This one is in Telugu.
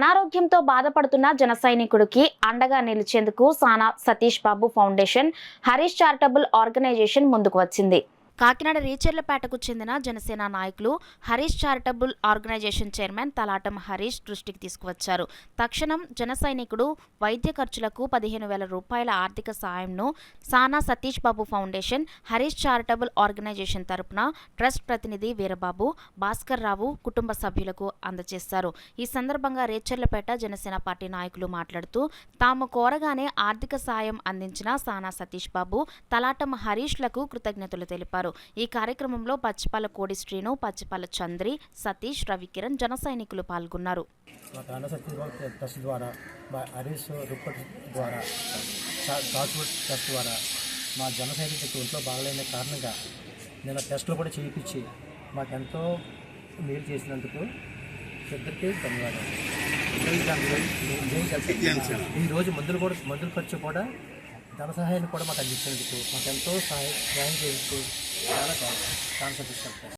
అనారోగ్యంతో బాధపడుతున్న జన సైనికుడికి అండగా నిలిచేందుకు Sana Satish Babu foundation, Harish charitable organisation ముందుకు వచ్చింది. కాకినాడ రీచెర్లపేటకు చెందిన జనసేన నాయకులు Harish charitable organisation chairman Talatam Harish దృష్టికి తీసుకువచ్చారు. తక్షణం జన సైనికుడు వైద్య ఖర్చులకు 15,000 రూపాయల ఆర్థిక సాయంను సానా Satish Babu foundation, Harish charitable organisation తరపున ట్రస్ట్ ప్రతినిధి వీరబాబు, భాస్కర్ రావు కుటుంబ సభ్యులకు అందజేశారు. ఈ సందర్భంగా రీచెర్లపేట జనసేన పార్టీ నాయకులు మాట్లాడుతూ, తాము కోరగానే ఆర్థిక సాయం అందించిన సానా సతీష్ బాబు, తలాటం హరీష్లకు కృతజ్ఞతలు తెలిపారు. ఈ కార్యక్రమంలో పచ్చిపాల కోడి శ్రీను, పచ్చిపాల చంద్రి, సతీష్, రవికిరణ్ జన సైనికులు పాల్గొన్నారు. మా జన సైనికులకు ఒంట్లో బాగలేని కారణంగా నేను టెస్టులు కూడా చేయించి మాకెంతో మేలు చేసినందుకు ఇద్దరికీ ధన్యవాదాలు. ఈరోజు మందులు ఖర్చు కూడా ధన సహాయాన్ని కూడా మాకు అందించినందుకు మాకెంతో సహాయం చేస్తూ చాలా కాన్సెప్ట్